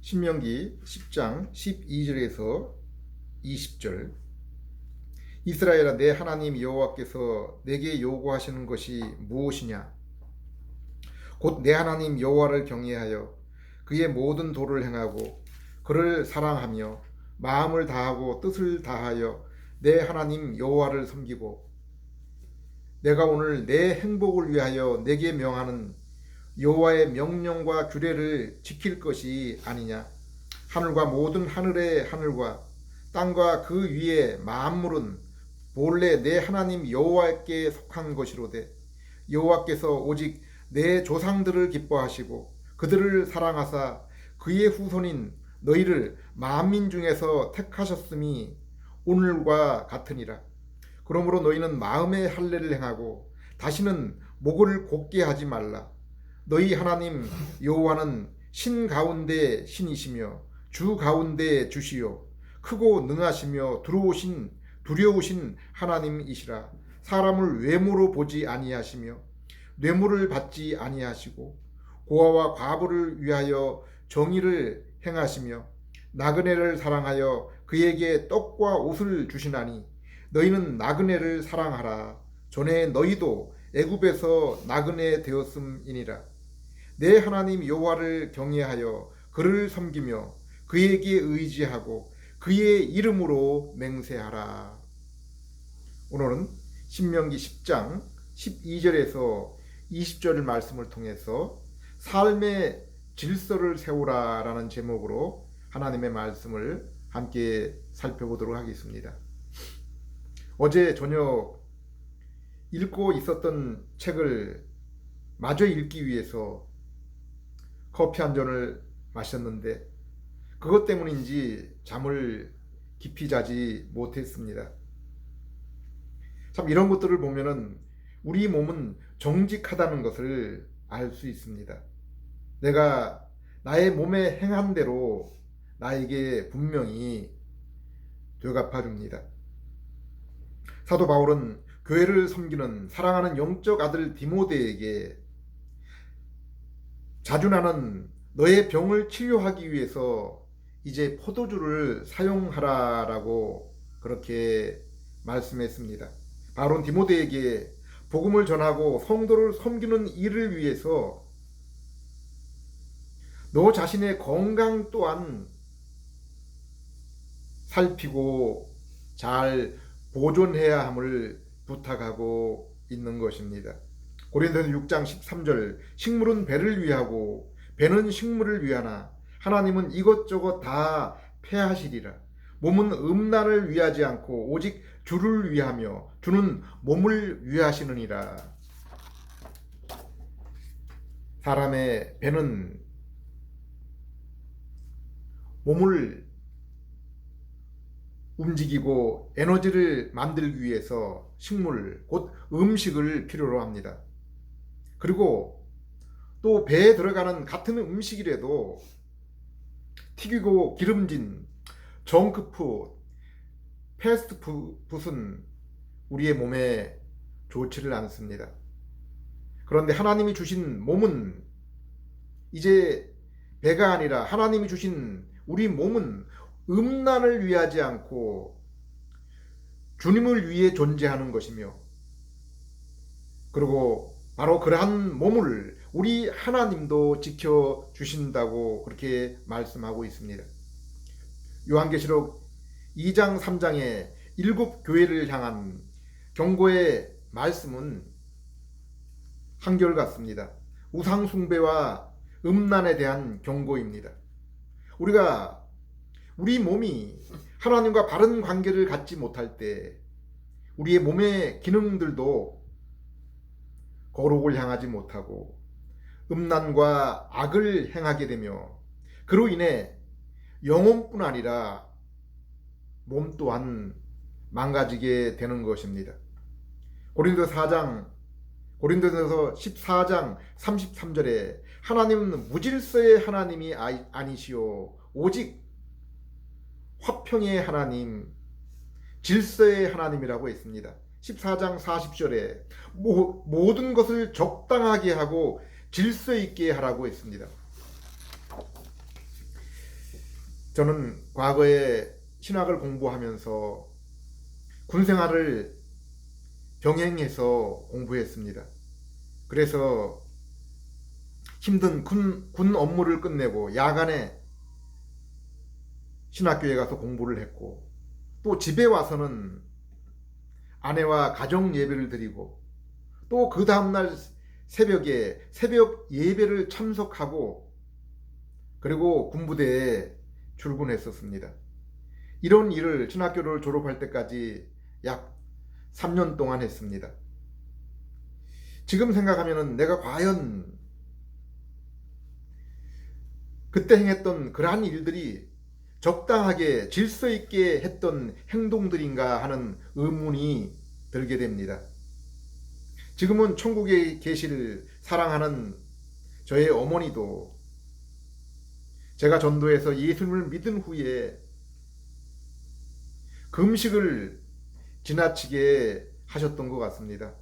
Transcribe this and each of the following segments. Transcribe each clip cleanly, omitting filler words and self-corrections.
신명기 10장 12절에서 20절. 이스라엘아, 내 하나님 여호와께서 내게 요구하시는 것이 무엇이냐? 곧 내 하나님 여호와를 경외하여 그의 모든 도를 행하고 그를 사랑하며 마음을 다하고 뜻을 다하여 내 하나님 여호와를 섬기고, 내가 오늘 내 행복을 위하여 내게 명하는 여호와의 명령과 규례를 지킬 것이 아니냐? 하늘과 모든 하늘의 하늘과 땅과 그 위의 만물은 본래 내 하나님 여호와께 속한 것이로되, 여호와께서 오직 내 조상들을 기뻐하시고 그들을 사랑하사 그의 후손인 너희를 만민 중에서 택하셨음이 오늘과 같으니라. 그러므로 너희는 마음의 할례를 행하고 다시는 목을 곧게 하지 말라. 너희 하나님 여호와는 신 가운데 신이시며 주 가운데 주시요 크고 능하시며 두려우신 하나님이시라. 사람을 외모로 보지 아니하시며 뇌물을 받지 아니하시고 고아와 과부를 위하여 정의를 행하시며 나그네를 사랑하여 그에게 떡과 옷을 주시나니, 너희는 나그네를 사랑하라. 전에 너희도 애굽에서 나그네 되었음이니라. 내 하나님 여호와를 경외하여 그를 섬기며 그에게 의지하고 그의 이름으로 맹세하라. 오늘은 신명기 10장 12절에서 20절 말씀을 통해서 삶의 질서를 세우라 라는 제목으로 하나님의 말씀을 함께 살펴보도록 하겠습니다. 어제 저녁 읽고 있었던 책을 마저 읽기 위해서 커피 한 잔을 마셨는데 그것 때문인지 잠을 깊이 자지 못했습니다. 참, 이런 것들을 보면은 우리 몸은 정직하다는 것을 알 수 있습니다. 내가 나의 몸에 행한 대로 나에게 분명히 되갚아 줍니다. 사도 바울은 교회를 섬기는 사랑하는 영적 아들 디모데에게 자주 나는 너의 병을 치료하기 위해서 이제 포도주를 사용하라라고 그렇게 말씀했습니다. 바울은 디모데에게 복음을 전하고 성도를 섬기는 일을 위해서 너 자신의 건강 또한 살피고 잘 보존해야 함을 부탁하고 있는 것입니다. 고린도서 6장 13절, 식물은 배를 위하고 배는 식물을 위하나 하나님은 이것저것 다 폐하시리라. 몸은 음란을 위하지 않고 오직 주를 위하며 주는 몸을 위하시느니라. 사람의 배는 몸을 움직이고 에너지를 만들기 위해서 식물, 곧 음식을 필요로 합니다. 그리고 또 배에 들어가는 같은 음식이라도 튀기고 기름진 정크푸드, 패스트푸드는 우리의 몸에 좋지를 않습니다. 그런데 하나님이 주신 몸은 이제 배가 아니라 하나님이 주신 우리 몸은 음란을 위하지 않고 주님을 위해 존재하는 것이며, 그리고 바로 그러한 몸을 우리 하나님도 지켜주신다고 그렇게 말씀하고 있습니다. 요한계시록 2장 3장의 7교회를 향한 경고의 말씀은 한결같습니다. 우상숭배와 음란에 대한 경고입니다. 우리가 우리 몸이 하나님과 바른 관계를 갖지 못할 때 우리의 몸의 기능들도 거룩을 향하지 못하고 음란과 악을 행하게 되며, 그로 인해 영혼뿐 아니라 몸 또한 망가지게 되는 것입니다. 고린도서 14장 33절에 하나님은 무질서의 하나님이 아니시오 오직 화평의 하나님, 질서의 하나님이라고 했습니다. 14장 40절에 모든 것을 적당하게 하고 질서 있게 하라고 했습니다. 저는 과거에 신학을 공부하면서 군 생활을 병행해서 공부했습니다. 그래서 힘든 군 업무를 끝내고 야간에 신학교에 가서 공부를 했고, 또 집에 와서는 아내와 가정 예배를 드리고, 또 그 다음날 새벽에 새벽 예배를 참석하고, 그리고 군부대에 출근했었습니다. 이런 일을 신학교를 졸업할 때까지 약 3년 동안 했습니다. 지금 생각하면 내가 과연 그때 행했던 그러한 일들이 적당하게 질서 있게 했던 행동들인가 하는 의문이 들게 됩니다. 지금은 천국에 계실 사랑하는 저의 어머니도 제가 전도해서 예수님을 믿은 후에 금식을 지나치게 하셨던 것 같습니다.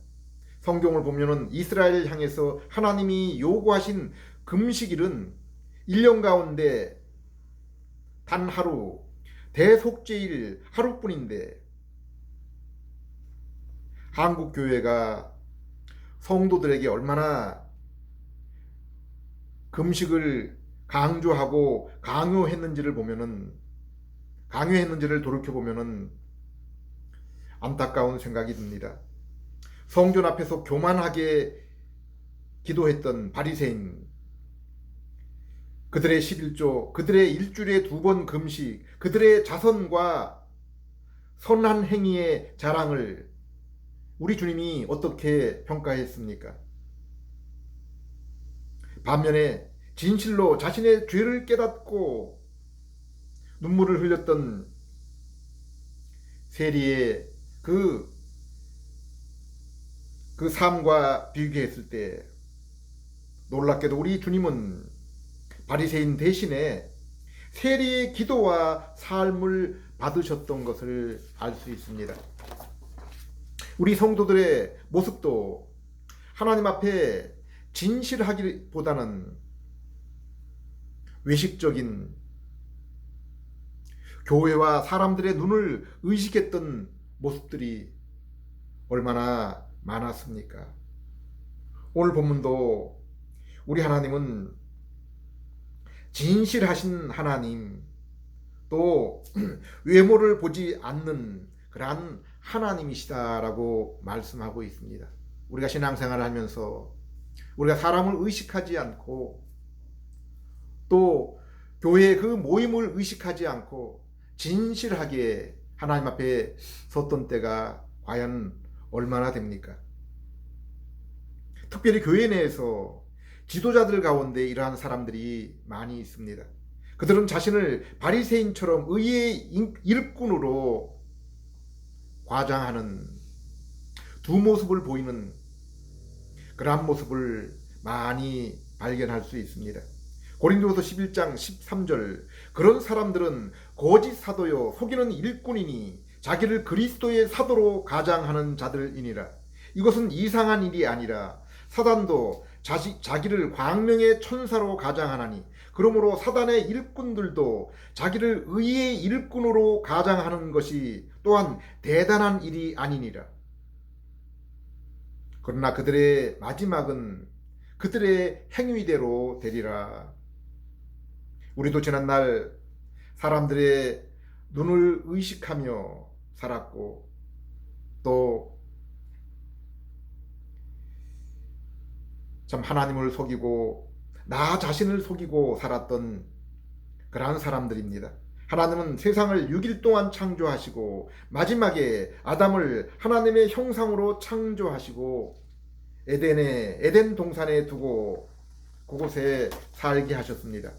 성경을 보면은 이스라엘 향해서 하나님이 요구하신 금식일은 1년 가운데 단 하루, 대속죄일 하루뿐인데, 한국 교회가 성도들에게 얼마나 금식을 강조하고 강요했는지를 돌이켜 보면은 안타까운 생각이 듭니다. 성전 앞에서 교만하게 기도했던 바리새인, 그들의 11조, 그들의 일주일에 2번 금식, 그들의 자선과 선한 행위의 자랑을 우리 주님이 어떻게 평가했습니까? 반면에 진실로 자신의 죄를 깨닫고 눈물을 흘렸던 세리의 그 삶과 비교했을 때 놀랍게도 우리 주님은 바리새인 대신에 세리의 기도와 삶을 받으셨던 것을 알 수 있습니다. 우리 성도들의 모습도 하나님 앞에 진실하기보다는 외식적인, 교회와 사람들의 눈을 의식했던 모습들이 얼마나 많았습니까? 오늘 본문도 우리 하나님은 진실하신 하나님, 또 외모를 보지 않는 그러한 하나님이시다라고 말씀하고 있습니다. 우리가 신앙생활을 하면서 우리가 사람을 의식하지 않고, 또 교회의 그 모임을 의식하지 않고 진실하게 하나님 앞에 섰던 때가 과연 얼마나 됩니까? 특별히 교회 내에서 지도자들 가운데 이러한 사람들이 많이 있습니다. 그들은 자신을 바리새인처럼 의의 일꾼으로 과장하는 두 모습을 보이는 그러한 모습을 많이 발견할 수 있습니다. 고린도후서 11장 13절, 그런 사람들은 거짓 사도요 속이는 일꾼이니 자기를 그리스도의 사도로 가장하는 자들이니라. 이것은 이상한 일이 아니라 사단도 자기를 광명의 천사로 가장하나니, 그러므로 사단의 일꾼들도 자기를 의의 일꾼으로 가장하는 것이 또한 대단한 일이 아니니라. 그러나 그들의 마지막은 그들의 행위대로 되리라. 우리도 지난날 사람들의 눈을 의식하며 살았고, 또 참 하나님을 속이고 나 자신을 속이고 살았던 그러한 사람들입니다. 하나님은 세상을 6일 동안 창조하시고 마지막에 아담을 하나님의 형상으로 창조하시고 에덴 동산에 두고 그곳에 살게 하셨습니다.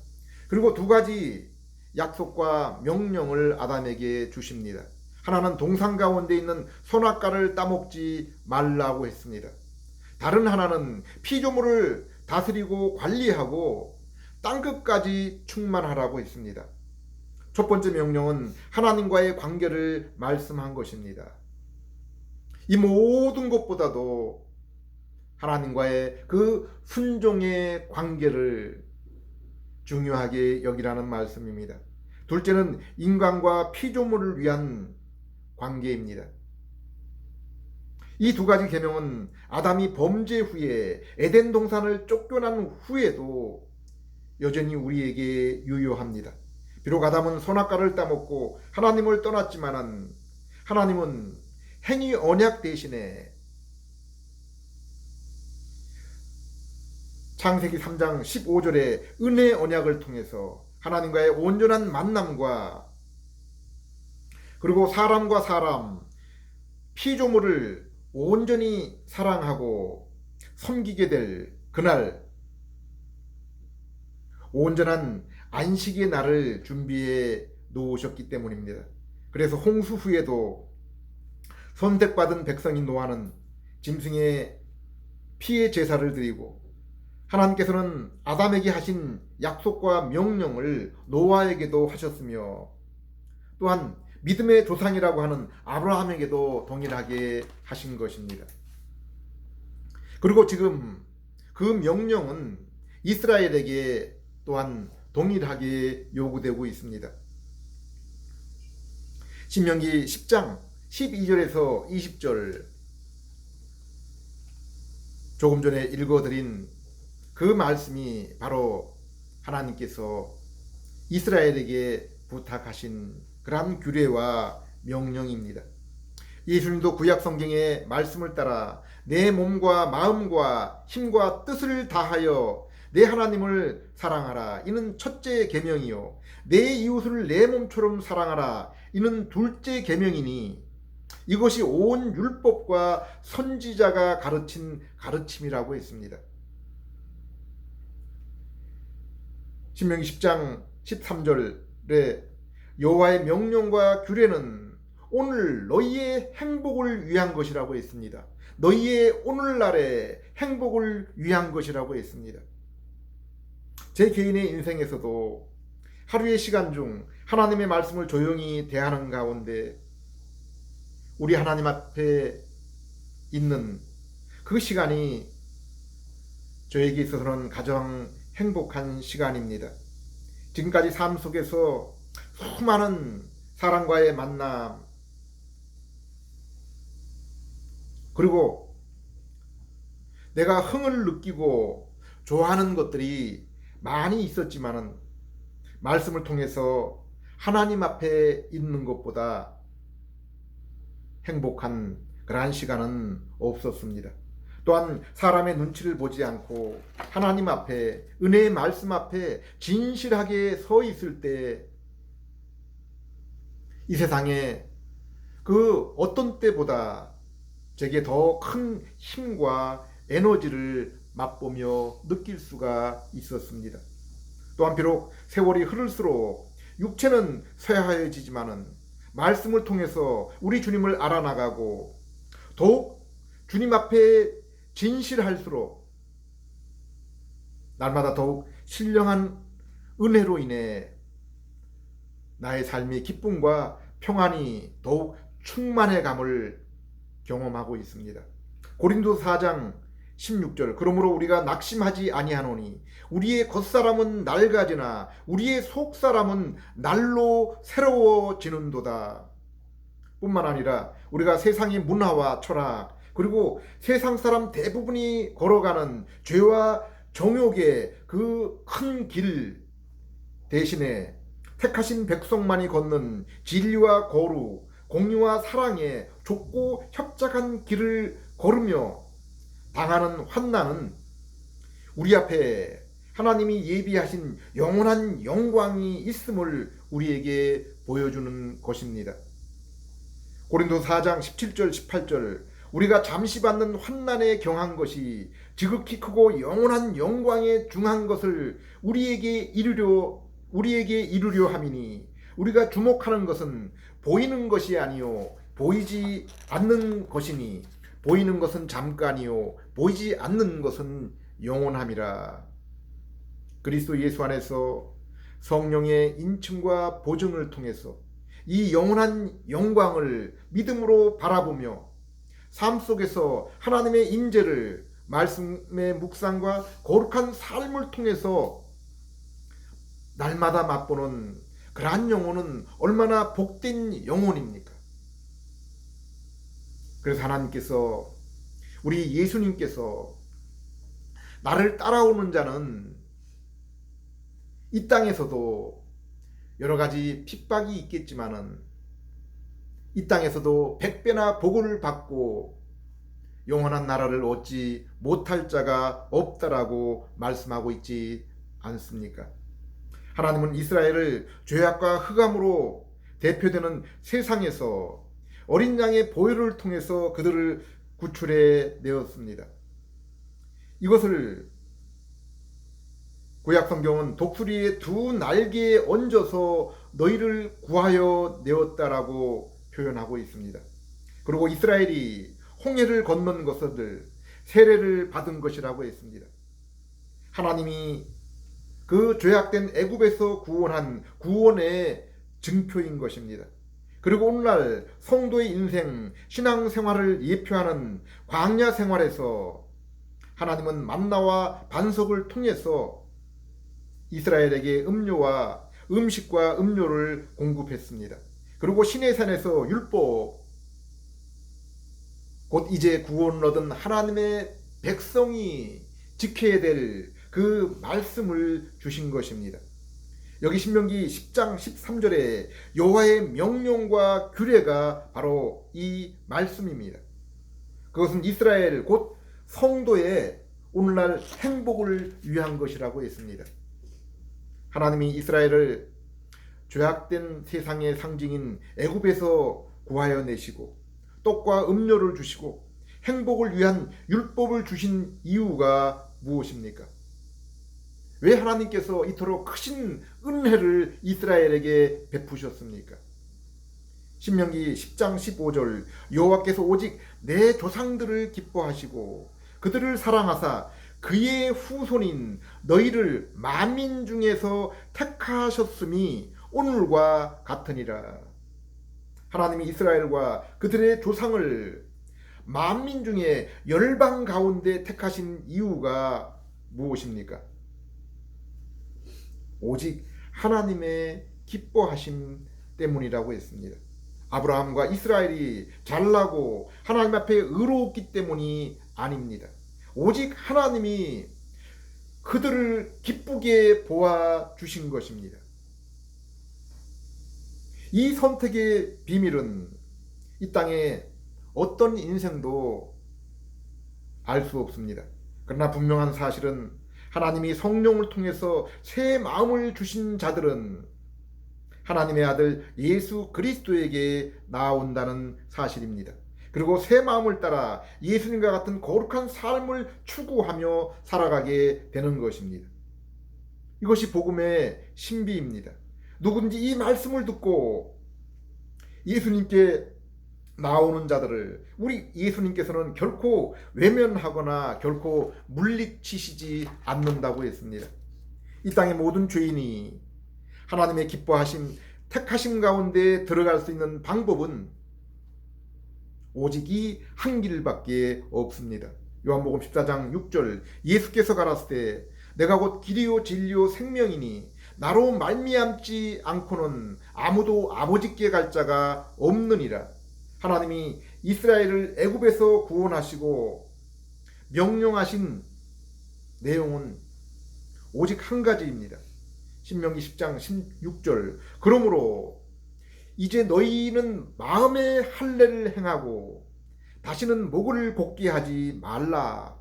그리고 두 가지 약속과 명령을 아담에게 주십니다. 하나는 동산 가운데 있는 선악과를 따먹지 말라고 했습니다. 다른 하나는 피조물을 다스리고 관리하고 땅끝까지 충만하라고 했습니다. 첫 번째 명령은 하나님과의 관계를 말씀한 것입니다. 이 모든 것보다도 하나님과의 그 순종의 관계를 중요하게 여기라는 말씀입니다. 둘째는 인간과 피조물을 위한 관계입니다. 이 두 가지 계명은 아담이 범죄 후에 에덴 동산을 쫓겨난 후에도 여전히 우리에게 유효합니다. 비록 아담은 선악과를 따먹고 하나님을 떠났지만 하나님은 행위 언약 대신에 창세기 3장 15절에 은혜 언약을 통해서 하나님과의 온전한 만남과 그리고 사람과 사람, 피조물을 온전히 사랑하고 섬기게 될 그날, 온전한 안식의 날을 준비해 놓으셨기 때문입니다. 그래서 홍수 후에도 선택받은 백성인 노아는 짐승의 피의 제사를 드리고 하나님께서는 아담에게 하신 약속과 명령을 노아에게도 하셨으며 또한 믿음의 조상이라고 하는 아브라함에게도 동일하게 하신 것입니다. 그리고 지금 그 명령은 이스라엘에게 또한 동일하게 요구되고 있습니다. 신명기 10장 12절에서 20절 조금 전에 읽어드린 그 말씀이 바로 하나님께서 이스라엘에게 부탁하신 그러한 규례와 명령입니다. 예수님도 구약 성경의 말씀을 따라 내 몸과 마음과 힘과 뜻을 다하여 내 하나님을 사랑하라. 이는 첫째 계명이요. 내 이웃을 내 몸처럼 사랑하라. 이는 둘째 계명이니 이것이 온 율법과 선지자가 가르친 가르침이라고 했습니다. 신명기 10장 13절에 여호와의 명령과 규례는 오늘 너희의 행복을 위한 것이라고 했습니다. 너희의 오늘날의 행복을 위한 것이라고 했습니다. 제 개인의 인생에서도 하루의 시간 중 하나님의 말씀을 조용히 대하는 가운데 우리 하나님 앞에 있는 그 시간이 저에게 있어서는 가장 행복한 시간입니다. 지금까지 삶 속에서 수많은 사람과의 만남 그리고 내가 흥을 느끼고 좋아하는 것들이 많이 있었지만은 말씀을 통해서 하나님 앞에 있는 것보다 행복한 그러한 시간은 없었습니다. 또한 사람의 눈치를 보지 않고 하나님 앞에 은혜의 말씀 앞에 진실하게 서 있을 때 이 세상에 그 어떤 때보다 제게 더 큰 힘과 에너지를 맛보며 느낄 수가 있었습니다. 또한 비록 세월이 흐를수록 육체는 쇠하여지지만은 말씀을 통해서 우리 주님을 알아나가고 더욱 주님 앞에 진실할수록 날마다 더욱 신령한 은혜로 인해 나의 삶의 기쁨과 평안이 더욱 충만해감을 경험하고 있습니다. 고린도 4장 16절 그러므로 우리가 낙심하지 아니하노니 우리의 겉사람은 낡아지나 우리의 속사람은 날로 새로워지는도다. 뿐만 아니라 우리가 세상의 문화와 철학 그리고 세상 사람 대부분이 걸어가는 죄와 정욕의 그 큰 길 대신에 택하신 백성만이 걷는 진리와 거룩, 공의와 사랑의 좁고 협착한 길을 걸으며 당하는 환난은 우리 앞에 하나님이 예비하신 영원한 영광이 있음을 우리에게 보여주는 것입니다. 고린도 4장 17절 18절 우리가 잠시 받는 환난에 경한 것이 지극히 크고 영원한 영광에 중한 것을 우리에게 이루려 함이니 우리가 주목하는 것은 보이는 것이 아니요 보이지 않는 것이니 보이는 것은 잠깐이요 보이지 않는 것은 영원함이라. 그리스도 예수 안에서 성령의 인침과 보증을 통해서 이 영원한 영광을 믿음으로 바라보며 삶 속에서 하나님의 임재를 말씀의 묵상과 거룩한 삶을 통해서 날마다 맛보는 그러한 영혼은 얼마나 복된 영혼입니까? 그래서 하나님께서, 우리 예수님께서 나를 따라오는 자는 이 땅에서도 여러 가지 핍박이 있겠지만은 이 땅에서도 100배나 복을 받고 영원한 나라를 얻지 못할 자가 없다라고 말씀하고 있지 않습니까? 하나님은 이스라엘을 죄악과 흑암으로 대표되는 세상에서 어린 양의 보혈을 통해서 그들을 구출해 내었습니다. 이것을 구약 성경은 독수리의 두 날개에 얹어서 너희를 구하여 내었다라고 표현하고 있습니다. 그리고 이스라엘이 홍해를 건넌 것을 세례를 받은 것이라고 했습니다. 하나님이 그 죄악된 애굽에서 구원한 구원의 증표인 것입니다. 그리고 오늘날 성도의 인생, 신앙생활을 예표하는 광야 생활에서 하나님은 만나와 반석을 통해서 이스라엘에게 음식과 음료를 공급했습니다. 그리고 시내산에서 율법, 곧 이제 구원을 얻은 하나님의 백성이 지켜야 될 그 말씀을 주신 것입니다. 여기 신명기 10장 13절에 여호와의 명령과 규례가 바로 이 말씀입니다. 그것은 이스라엘 곧 성도의 오늘날 행복을 위한 것이라고 했습니다. 하나님이 이스라엘을 죄악된 세상의 상징인 애굽에서 구하여 내시고 떡과 음료를 주시고 행복을 위한 율법을 주신 이유가 무엇입니까? 왜 하나님께서 이토록 크신 은혜를 이스라엘에게 베푸셨습니까? 신명기 10장 15절 여호와께서 오직 내 조상들을 기뻐하시고 그들을 사랑하사 그의 후손인 너희를 만민 중에서 택하셨음이 오늘과 같으니라. 하나님이 이스라엘과 그들의 조상을 만민 중에 열방 가운데 택하신 이유가 무엇입니까? 오직 하나님의 기뻐하심 때문이라고 했습니다. 아브라함과 이스라엘이 잘나고 하나님 앞에 의로웠기 때문이 아닙니다. 오직 하나님이 그들을 기쁘게 보아 주신 것입니다. 이 선택의 비밀은 이 땅에 어떤 인생도 알 수 없습니다. 그러나 분명한 사실은 하나님이 성령을 통해서 새 마음을 주신 자들은 하나님의 아들 예수 그리스도에게 나아온다는 사실입니다. 그리고 새 마음을 따라 예수님과 같은 거룩한 삶을 추구하며 살아가게 되는 것입니다. 이것이 복음의 신비입니다. 누군지 이 말씀을 듣고 예수님께 나오는 자들을 우리 예수님께서는 결코 외면하거나 결코 물리치시지 않는다고 했습니다. 이 땅의 모든 죄인이 하나님의 기뻐하심, 택하심 가운데 들어갈 수 있는 방법은 오직 이 한 길밖에 없습니다. 요한복음 14장 6절 예수께서 가라사대 내가 곧 길이요 진리요 생명이니 나로 말미암지 않고는 아무도 아버지께 갈 자가 없느니라. 하나님이 이스라엘을 애굽에서 구원하시고 명령하신 내용은 오직 한 가지입니다. 신명기 10장 16절 그러므로 이제 너희는 마음의 할례를 행하고 다시는 목을 곱게 하지 말라.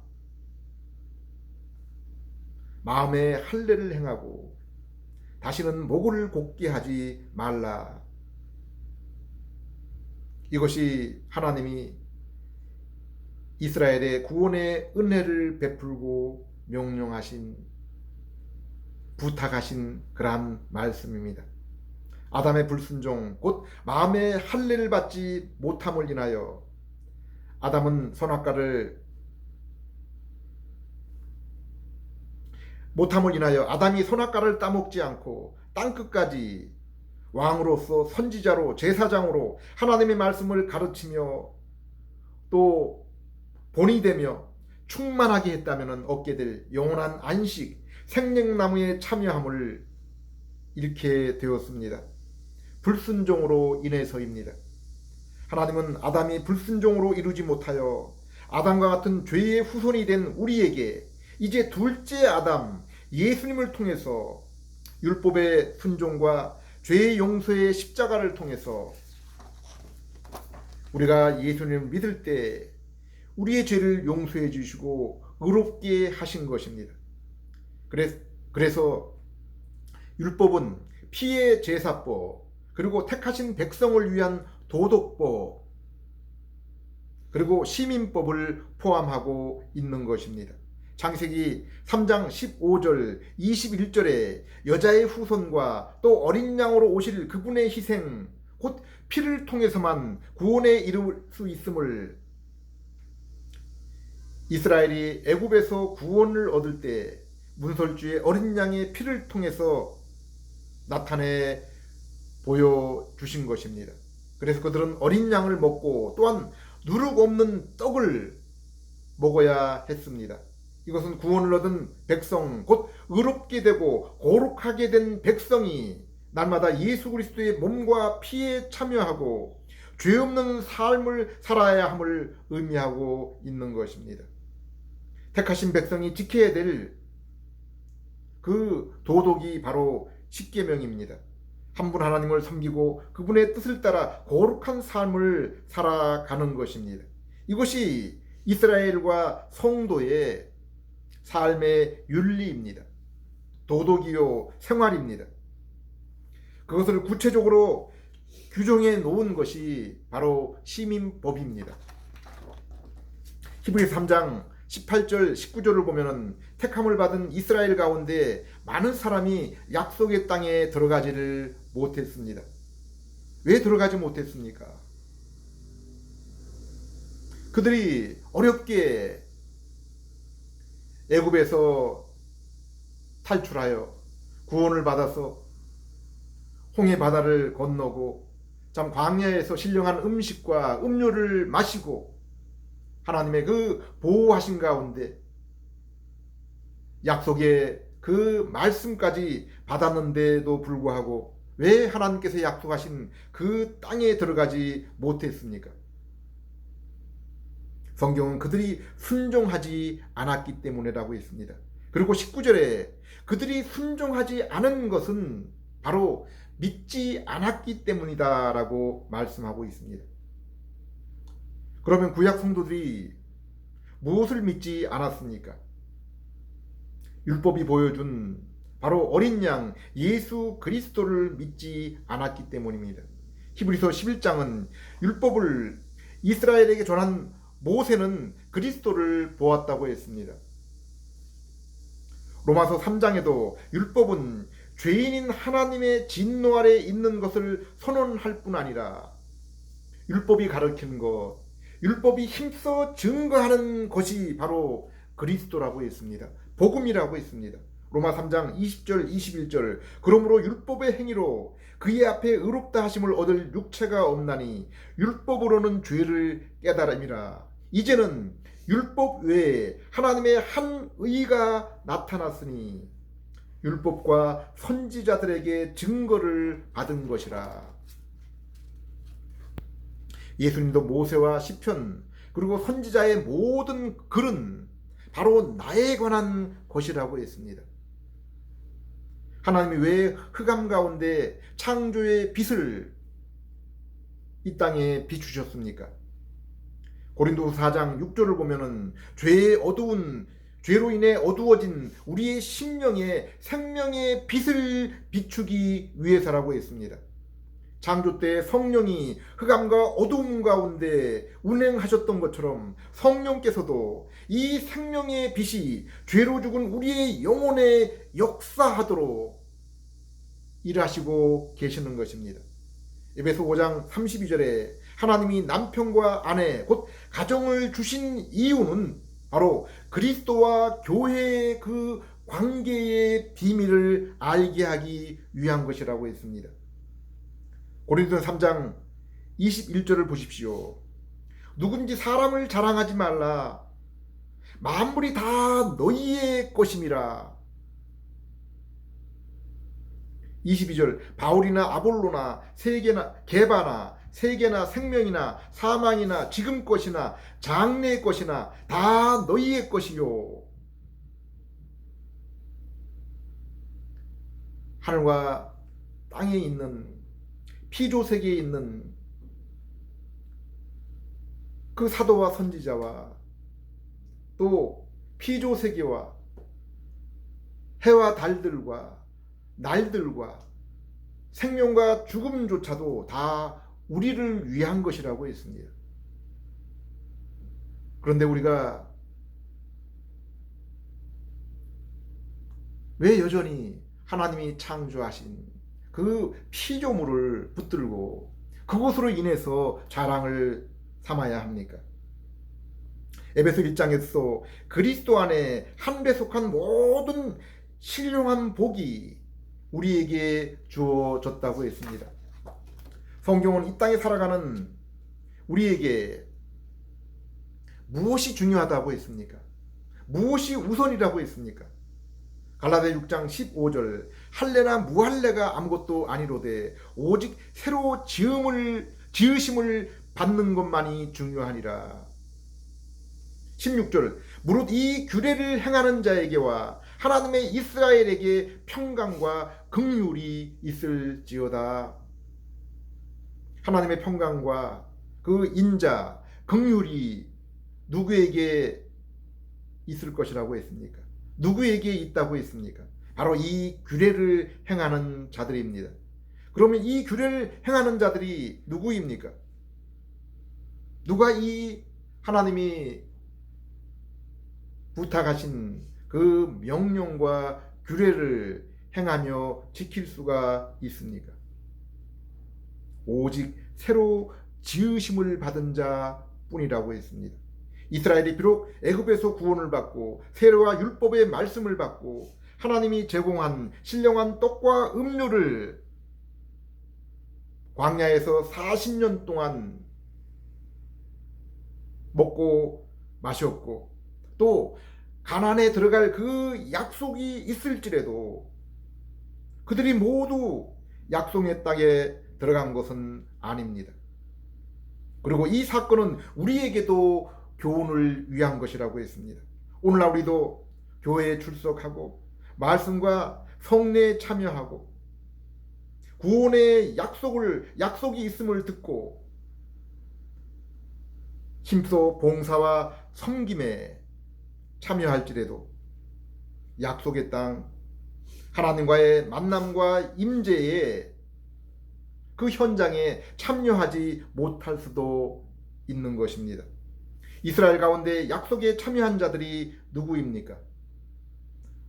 마음의 할례를 행하고 다시는 목을 곱게 하지 말라. 이것이 하나님이 이스라엘의 구원의 은혜를 베풀고 명령하신 부탁하신 그러한 말씀입니다. 아담의 불순종 곧 마음의 할례를 받지 못함을 인하여 아담은 아담이 선악과를 따먹지 않고 땅끝까지 왕으로서 선지자로 제사장으로 하나님의 말씀을 가르치며 또 본이 되며 충만하게 했다면 얻게 될 영원한 안식 생명나무에 참여함을 잃게 되었습니다. 불순종으로 인해서입니다. 하나님은 아담이 불순종으로 이루지 못하여 아담과 같은 죄의 후손이 된 우리에게 이제 둘째 아담 예수님을 통해서 율법의 순종과 죄의 용서의 십자가를 통해서 우리가 예수님을 믿을 때 우리의 죄를 용서해 주시고 의롭게 하신 것입니다. 그래서 율법은 피의 제사법, 그리고 택하신 백성을 위한 도덕법, 그리고 시민법을 포함하고 있는 것입니다. 창세기 3장 15절 21절에 여자의 후손과 또 어린 양으로 오실 그분의 희생, 곧 피를 통해서만 구원에 이를 수 있음을, 이스라엘이 애굽에서 구원을 얻을 때 문설주의 어린 양의 피를 통해서 나타내 보여주신 것입니다. 그래서 그들은 어린 양을 먹고 또한 누룩 없는 떡을 먹어야 했습니다. 이것은 구원을 얻은 백성, 곧 의롭게 되고 거룩하게 된 백성이 날마다 예수 그리스도의 몸과 피에 참여하고 죄 없는 삶을 살아야 함을 의미하고 있는 것입니다. 택하신 백성이 지켜야 될 그 도덕이 바로 십계명입니다. 한 분 하나님을 섬기고 그분의 뜻을 따라 거룩한 삶을 살아가는 것입니다. 이것이 이스라엘과 성도의 삶의 윤리입니다. 도덕이요 생활입니다. 그것을 구체적으로 규정해 놓은 것이 바로 시민법입니다. 히브리서 3장 18절 19절을 보면은 택함을 받은 이스라엘 가운데 많은 사람이 약속의 땅에 들어가지를 못했습니다. 왜 들어가지 못했습니까? 그들이 어렵게 애굽에서 탈출하여 구원을 받아서 홍해 바다를 건너고 참 광야에서 신령한 음식과 음료를 마시고 하나님의 그 보호하신 가운데 약속의 그 말씀까지 받았는데도 불구하고 왜 하나님께서 약속하신 그 땅에 들어가지 못했습니까? 성경은 그들이 순종하지 않았기 때문이라고 했습니다. 그리고 19절에 그들이 순종하지 않은 것은 바로 믿지 않았기 때문이다라고 말씀하고 있습니다. 그러면 구약 성도들이 무엇을 믿지 않았습니까? 율법이 보여준 바로 어린 양 예수 그리스도를 믿지 않았기 때문입니다. 히브리서 11장은 율법을 이스라엘에게 전한 모세는 그리스도를 보았다고 했습니다. 로마서 3장에도 율법은 죄인인 하나님의 진노 아래 있는 것을 선언할 뿐 아니라 율법이 가르치는 것, 율법이 힘써 증거하는 것이 바로 그리스도라고 했습니다. 복음이라고 했습니다. 로마 3장 20절 21절 그러므로 율법의 행위로 그의 앞에 의롭다 하심을 얻을 육체가 없나니 율법으로는 죄를 깨달음이라. 이제는 율법 외에 하나님의 한 의가 나타났으니 율법과 선지자들에게 증거를 받은 것이라. 예수님도 모세와 시편 그리고 선지자의 모든 글은 바로 나에 관한 것이라고 했습니다. 하나님이 왜 흑암 가운데 창조의 빛을 이 땅에 비추셨습니까? 고린도서 4장 6절을 보면은 죄로 인해 어두워진 우리의 심령에 생명의 빛을 비추기 위해서라고 했습니다. 창조 때 성령이 흑암과 어두움 가운데 운행하셨던 것처럼 성령께서도 이 생명의 빛이 죄로 죽은 우리의 영혼에 역사하도록 일하시고 계시는 것입니다. 에베소 5장 32절에 하나님이 남편과 아내 곧 가정을 주신 이유는 바로 그리스도와 교회의 그 관계의 비밀을 알게 하기 위한 것이라고 했습니다. 고린도서 3장 21절을 보십시오. 누군지 사람을 자랑하지 말라. 만물이 다 너희의 것임이라. 22절 바울이나 아볼로나 세계나 게바나 세계나 생명이나 사망이나 지금 것이나 장래의 것이나 다 너희의 것이요. 하늘과 땅에 있는 피조 세계에 있는 그 사도와 선지자와 또 피조 세계와 해와 달들과 날들과 생명과 죽음조차도 다 우리를 위한 것이라고 했습니다. 그런데 우리가 왜 여전히 하나님이 창조하신 그 피조물을 붙들고 그것으로 인해서 자랑을 삼아야 합니까? 에베소 1장에서 그리스도 안에 한데 속한 모든 신령한 복이 우리에게 주어졌다고 했습니다. 성경은 이 땅에 살아가는 우리에게 무엇이 중요하다고 했습니까? 무엇이 우선이라고 했습니까? 갈라디아 6장 15절 할례나 무할례가 아무것도 아니로되 오직 새로 지으심을 받는 것만이 중요하니라. 16절 무릇 이 규례를 행하는 자에게와 하나님의 이스라엘에게 평강과 긍휼이 있을지어다. 하나님의 평강과 그 인자 긍휼이 누구에게 있을 것이라고 했습니까? 누구에게 있다고 했습니까? 바로 이 규례를 행하는 자들입니다. 그러면 이 규례를 행하는 자들이 누구입니까? 누가 이 하나님이 부탁하신 그 명령과 규례를 행하며 지킬 수가 있습니까? 오직 새로 지으심을 받은 자뿐이라고 했습니다. 이스라엘이 비록 애굽에서 구원을 받고 세례와 율법의 말씀을 받고 하나님이 제공한 신령한 떡과 음료를 광야에서 40년 동안 먹고 마셨고 또 가나안에 들어갈 그 약속이 있을지라도 그들이 모두 약속의 땅에 들어간 것은 아닙니다. 그리고 이 사건은 우리에게도 교훈을 위한 것이라고 했습니다. 오늘날 우리도 교회에 출석하고 말씀과 성례에 참여하고 구원의 약속이 있음을 듣고 힘써 봉사와 섬김에 참여할지라도 약속의 땅 하나님과의 만남과 임재에 그 현장에 참여하지 못할 수도 있는 것입니다. 이스라엘 가운데 약속에 참여한 자들이 누구입니까?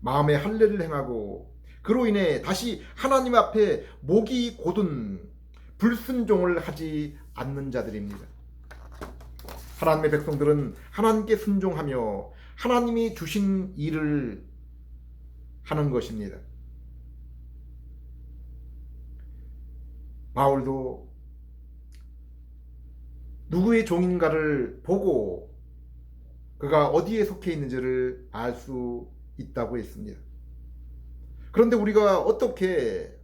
마음의 할례를 행하고 그로 인해 다시 하나님 앞에 목이 곧은 불순종을 하지 않는 자들입니다. 하나님의 백성들은 하나님께 순종하며 하나님이 주신 일을 하는 것입니다. 바울도 누구의 종인가를 보고 그가 어디에 속해 있는지를 알 수 있다고 했습니다. 그런데 우리가 어떻게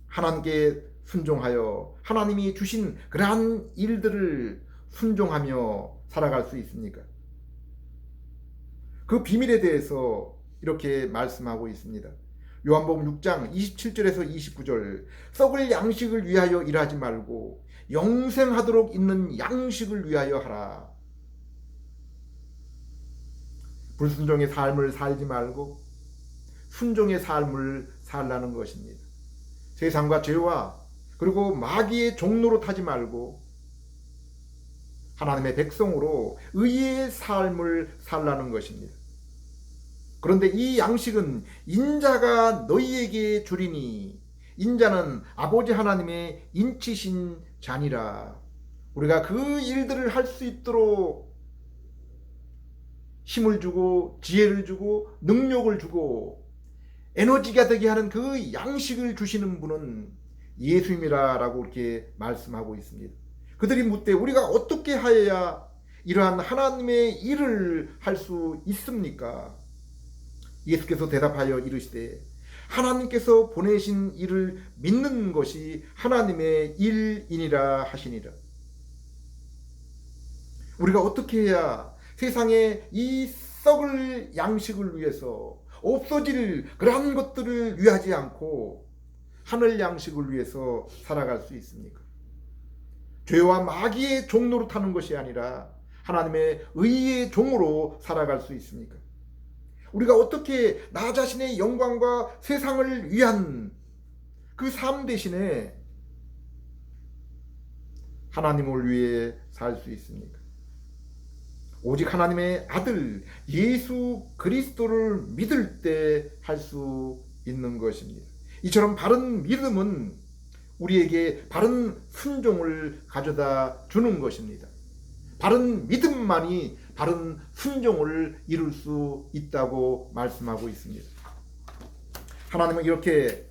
하나님께 순종하여 하나님이 주신 그러한 일들을 순종하며 살아갈 수 있습니까? 그 비밀에 대해서 이렇게 말씀하고 있습니다. 요한복음 6장 27절에서 29절 썩을 양식을 위하여 일하지 말고 영생하도록 있는 양식을 위하여 하라. 불순종의 삶을 살지 말고 순종의 삶을 살라는 것입니다. 세상과 죄와 그리고 마귀의 종로로 타지 말고 하나님의 백성으로 의의 삶을 살라는 것입니다. 그런데 이 양식은 인자가 너희에게 주리니 인자는 아버지 하나님의 인치신 자니라. 우리가 그 일들을 할 수 있도록 힘을 주고 지혜를 주고 능력을 주고 에너지가 되게 하는 그 양식을 주시는 분은 예수님이라고 이렇게 말씀하고 있습니다. 그들이 묻되 우리가 어떻게 하여야 이러한 하나님의 일을 할 수 있습니까? 예수께서 대답하여 이르시되 하나님께서 보내신 일을 믿는 것이 하나님의 일이니라 하시니라. 우리가 어떻게 해야 세상에 이 썩을 양식을 위해서 없어질 그러한 것들을 위하지 않고 하늘 양식을 위해서 살아갈 수 있습니까? 죄와 마귀의 종로로 타는 것이 아니라 하나님의 의의 종으로 살아갈 수 있습니까? 우리가 어떻게 나 자신의 영광과 세상을 위한 그 삶 대신에 하나님을 위해 살 수 있습니까? 오직 하나님의 아들 예수 그리스도를 믿을 때 할 수 있는 것입니다. 이처럼 바른 믿음은 우리에게 바른 순종을 가져다 주는 것입니다. 바른 믿음만이 바른 순종을 이룰 수 있다고 말씀하고 있습니다. 하나님은 이렇게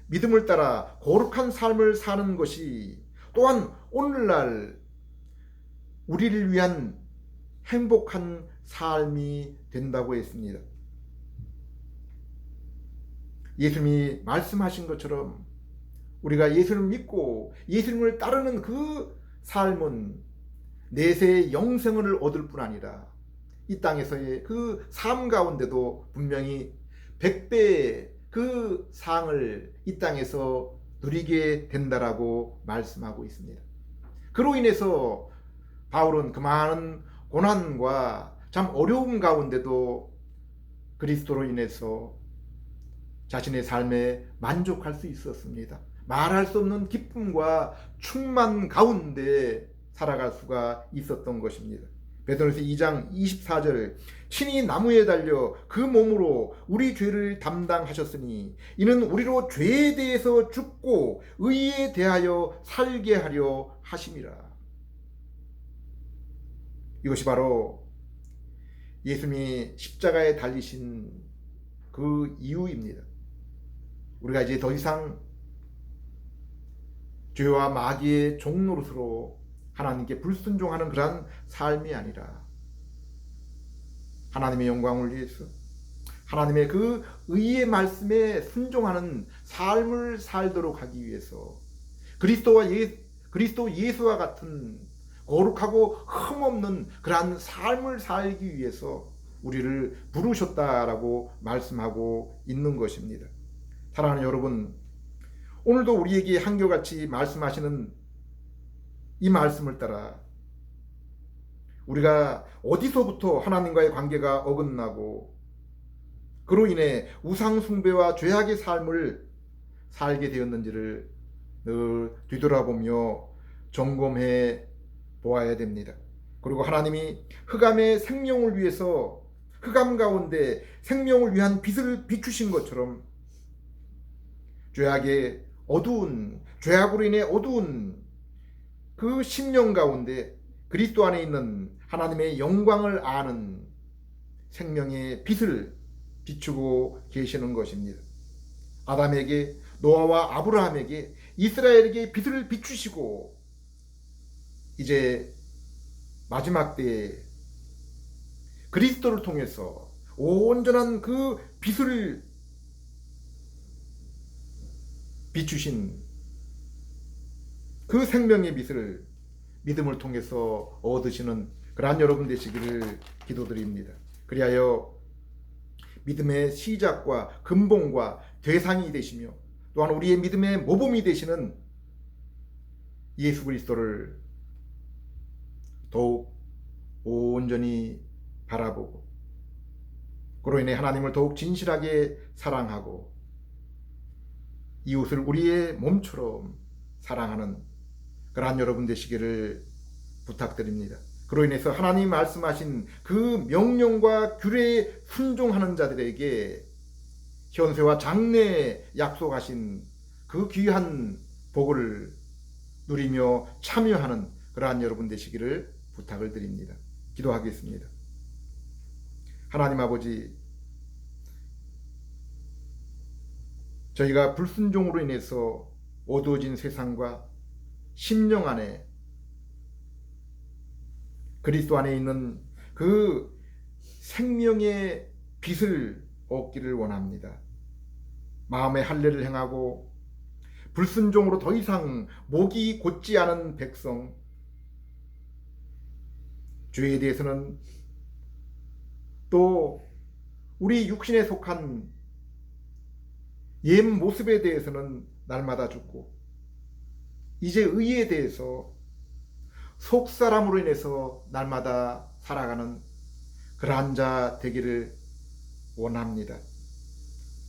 믿음을 따라 거룩한 삶을 사는 것이 또한 오늘날 우리를 위한 행복한 삶이 된다고 했습니다. 예수님이 말씀하신 것처럼 우리가 예수님을 믿고 예수님을 따르는 그 삶은 내세의 영생을 얻을 뿐 아니라 이 땅에서의 그 삶 가운데도 분명히 100배의 그 상을 이 땅에서 누리게 된다라고 말씀하고 있습니다. 그로 인해서 바울은 그 많은 고난과 참 어려움 가운데도 그리스도로 인해서 자신의 삶에 만족할 수 있었습니다. 말할 수 없는 기쁨과 충만 가운데 살아갈 수가 있었던 것입니다. 베드로서 2장 24절 친히 나무에 달려 그 몸으로 우리 죄를 담당하셨으니 이는 우리로 죄에 대해서 죽고 의에 대하여 살게 하려 하심이라. 이것이 바로 예수님이 십자가에 달리신 그 이유입니다. 우리가 이제 더 이상 죄와 마귀의 종노릇으로 하나님께 불순종하는 그러한 삶이 아니라 하나님의 영광을 위해서 하나님의 그 의의 말씀에 순종하는 삶을 살도록 하기 위해서 그리스도 예수와 같은 거룩하고 흠없는 그러한 삶을 살기 위해서 우리를 부르셨다라고 말씀하고 있는 것입니다. 사랑하는 여러분, 오늘도 우리에게 한결같이 말씀하시는 이 말씀을 따라 우리가 어디서부터 하나님과의 관계가 어긋나고 그로 인해 우상 숭배와 죄악의 삶을 살게 되었는지를 늘 뒤돌아보며 점검해 보아야 됩니다. 그리고 하나님이 흑암의 생명을 위해서 흑암 가운데 생명을 위한 빛을 비추신 것처럼 죄악의 어두운 죄악으로 인해 어두운 그 심령 가운데 그리스도 안에 있는 하나님의 영광을 아는 생명의 빛을 비추고 계시는 것입니다. 아담에게 노아와 아브라함에게 이스라엘에게 빛을 비추시고 이제 마지막 때에 그리스도를 통해서 온전한 그 빛을 비추신 그 생명의 빛을 믿음을 통해서 얻으시는 그러한 여러분 되시기를 기도드립니다. 그리하여 믿음의 시작과 근본과 대상이 되시며 또한 우리의 믿음의 모범이 되시는 예수 그리스도를 더욱 온전히 바라보고 그로 인해 하나님을 더욱 진실하게 사랑하고 이웃을 우리의 몸처럼 사랑하는 그러한 여러분 되시기를 부탁드립니다. 그로 인해서 하나님 말씀하신 그 명령과 규례에 순종하는 자들에게 현세와 장래에 약속하신 그 귀한 복을 누리며 참여하는 그러한 여러분 되시기를 부탁을 드립니다. 기도하겠습니다. 하나님 아버지, 저희가 불순종으로 인해서 어두워진 세상과 심령 안에 그리스도 안에 있는 그 생명의 빛을 얻기를 원합니다. 마음의 할례를 행하고 불순종으로 더 이상 목이 곧지 않은 백성, 죄에 대해서는 또 우리 육신에 속한 옛 모습에 대해서는 날마다 죽고, 이제 의에 대해서 속사람으로 인해서 날마다 살아가는 그러한 자 되기를 원합니다.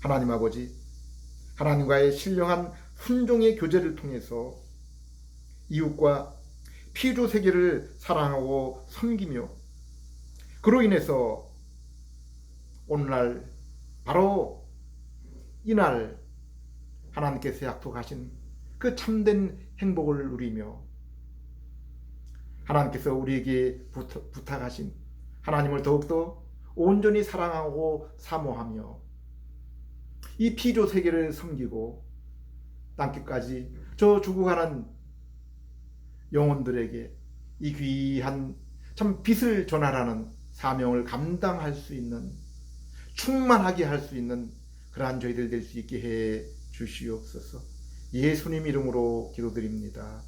하나님 아버지, 하나님과의 신령한 순종의 교제를 통해서 이웃과 피조 세계를 사랑하고 섬기며, 그로 인해서 오늘날 바로 이날 하나님께서 약속하신 그 참된 행복을 누리며, 하나님께서 우리에게 부탁하신 하나님을 더욱더 온전히 사랑하고 사모하며 이 피조 세계를 섬기고 땅끝까지 저 죽어가는 영혼들에게 이 귀한 참 빛을 전하라는 사명을 감당할 수 있는, 충만하게 할 수 있는 그러한 저희들 될 수 있게 해 주시옵소서. 예수님 이름으로 기도드립니다.